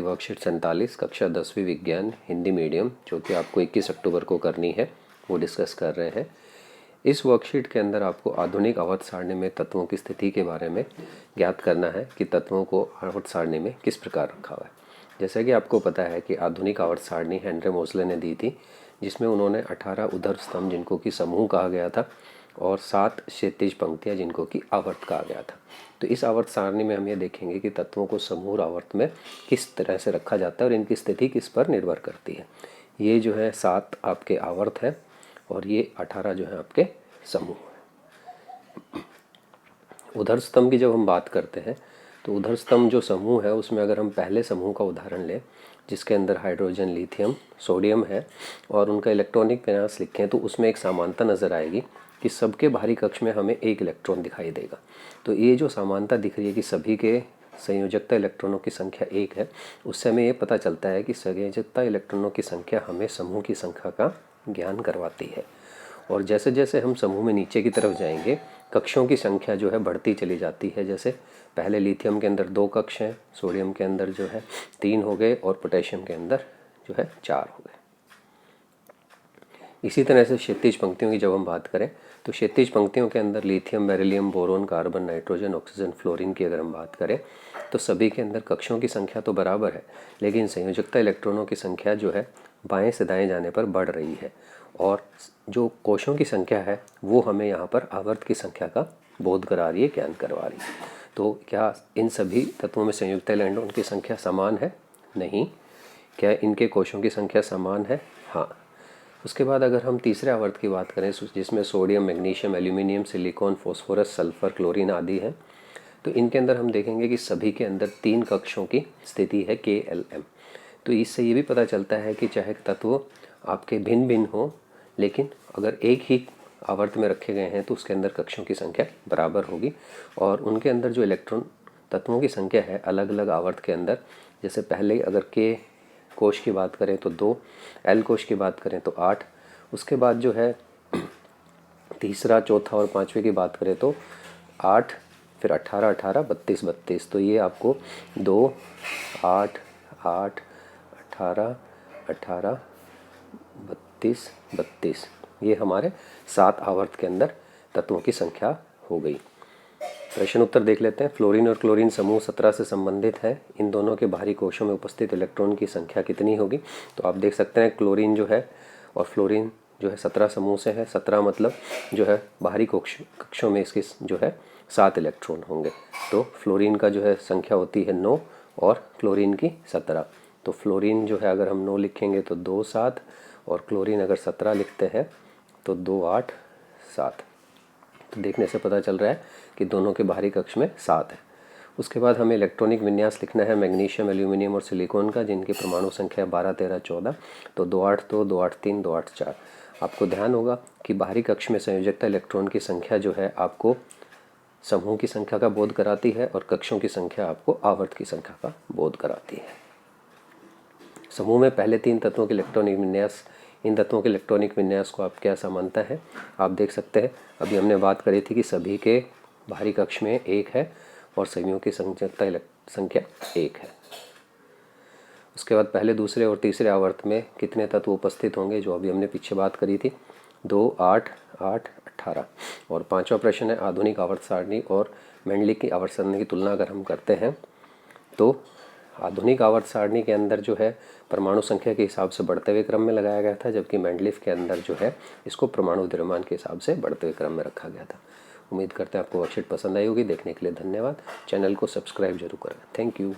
Worksheet 47 कक्षा 10वीं विज्ञान हिंदी मीडियम जो कि आपको 21 अक्टूबर को करनी है वो डिस्कस कर रहे हैं। इस वर्कशीट के अंदर आपको आधुनिक आवर्त सारणी में तत्वों की स्थिति के बारे में ज्ञात करना है कि तत्वों को आवर्त सारणी में किस प्रकार रखा हुआ है। जैसा कि आपको पता है कि आधुनिक आवर्त सारणी हेनरी मोसले ने दी थी, जिसमें उन्होंने 18 उधर स्तंभ जिनको कि समूह कहा गया था और 7 क्षैतिज पंक्तियाँ जिनको कि आवर्त कहा गया था। तो इस आवर्त सारणी में हम ये देखेंगे कि तत्वों को समूह आवर्त में किस तरह से रखा जाता है और इनकी स्थिति किस पर निर्भर करती है। ये जो है 7 आपके आवर्त है और ये 18 जो है आपके समूह है। उधर स्तंभ की जब हम बात करते हैं तो उधर स्तंभ जो समूह है उसमें अगर हम पहले समूह का उदाहरण लें जिसके अंदर हाइड्रोजन, लिथियम, सोडियम है और उनका इलेक्ट्रॉनिक विन्यास लिखें तो उसमें एक समानता नज़र आएगी कि सबके बाहरी कक्ष में हमें एक इलेक्ट्रॉन दिखाई देगा। तो ये जो समानता दिख रही है कि सभी के संयोजकता इलेक्ट्रॉनों की संख्या एक है, उससे हमें ये पता चलता है कि संयोजकता इलेक्ट्रॉनों की संख्या हमें समूह की संख्या का ज्ञान करवाती है। और जैसे जैसे हम समूह में नीचे की तरफ जाएंगे कक्षों की संख्या जो है बढ़ती चली जाती है। जैसे पहले लिथियम के अंदर 2 कक्ष हैं, सोडियम के अंदर जो है 3 हो गए और पोटेशियम के अंदर जो है 4 हो गए। इसी तरह से क्षैतिज पंक्तियों की जब हम बात करें तो क्षैतिज पंक्तियों के अंदर lithium, beryllium, boron, carbon, nitrogen, oxygen, fluorine की अगर हम बात करें तो सभी के अंदर कक्षों की संख्या तो बराबर है, लेकिन संयोजकता इलेक्ट्रॉनों की संख्या जो है बाएं से दाएं जाने पर बढ़ रही है और जो कोशों की संख्या है वो हमें यहाँ पर आवर्त की संख्या का बोध करा रही है, ज्ञान करवा रही है। तो क्या इन सभी तत्वों में संयुक्त इलेक्ट्रॉन की संख्या समान है? नहीं। क्या इनके कोशों की संख्या समान है? हाँ। उसके बाद अगर हम तीसरे आवर्त की बात करें जिसमें sodium, magnesium, aluminium, silicon, phosphorus, sulphur, chlorine आदि हैं, तो इनके अंदर हम देखेंगे कि सभी के अंदर 3 कक्षों की स्थिति है KLM। तो इससे ये भी पता चलता है कि चाहे तत्व आपके भिन्न भिन्न हो लेकिन अगर एक ही आवर्त में रखे गए हैं तो उसके अंदर कक्षों की संख्या बराबर होगी और उनके अंदर जो इलेक्ट्रॉन तत्वों की संख्या है अलग अलग आवर्त के अंदर, जैसे पहले अगर K कोश की बात करें तो 2, L कोश की बात करें तो 8, उसके बाद जो है तीसरा, चौथा और पांचवे की बात करें तो 8, फिर 18, 18, 32, 32। तो ये आपको 2, 8, 8, 18, 18, 32, 32 ये हमारे 7 आवर्त के अंदर तत्वों की संख्या हो गई। प्रश्न उत्तर देख लेते हैं। फ्लोरीन और क्लोरीन समूह 17 से संबंधित है। इन दोनों के बाहरी कोशों में उपस्थित इलेक्ट्रॉन की संख्या कितनी होगी? तो आप देख सकते हैं क्लोरीन जो है और फ्लोरीन जो है 17 समूह से है। 17 मतलब जो है बाहरी कक्षों में इसकी जो है 7 इलेक्ट्रॉन होंगे। तो फ्लोरीन का जो है संख्या होती है 9 और क्लोरीन की 17। तो फ्लोरीन जो है अगर हम 9 लिखेंगे तो 2, 7 और क्लोरीन अगर 17 लिखते हैं तो 2, 8, 7। तो देखने से पता चल रहा है कि दोनों के बाहरी कक्ष में 7 है। उसके बाद हमें इलेक्ट्रॉनिक विन्यास लिखना है मैग्नीशियम, एल्यूमिनियम और सिलिकॉन का, जिनकी परमाणु संख्या 12, 13, 14। तो 2, 8, 2, 2, 8, 3, 2, 8, 4। आपको ध्यान होगा कि बाहरी कक्ष में संयोजकता इलेक्ट्रॉन की संख्या जो है आपको समूह की संख्या का बोध कराती है और कक्षों की संख्या आपको आवर्त की संख्या का बोध कराती है। समूह में पहले 3 तत्वों के इलेक्ट्रॉनिक विन्यास, इन तत्वों के इलेक्ट्रॉनिक विन्यास को आप क्या समानता है आप देख सकते हैं। अभी हमने बात करी थी कि सभी के बाहरी कक्ष में 1 है और समूह की संयोजकता संख्या 1 है। उसके बाद पहले, दूसरे और तीसरे आवर्त में कितने तत्व उपस्थित होंगे, जो अभी हमने पीछे बात करी थी, 2, 8, 8, 18। और पांचवा प्रश्न है आधुनिक आवर्त सारणी और मेंडली की आवर्त सारणी की तुलना अगर हम करते हैं तो आधुनिक आवर्त सारणी के अंदर जो है परमाणु संख्या के हिसाब से बढ़ते हुए क्रम में लगाया गया था, जबकि मेंडलीफ के अंदर जो है इसको परमाणु द्रव्यमान के हिसाब से बढ़ते हुए क्रम में रखा गया था। उम्मीद करते हैं आपको वर्कशीट पसंद आई होगी। देखने के लिए धन्यवाद। चैनल को सब्सक्राइब जरूर करें। Thank you.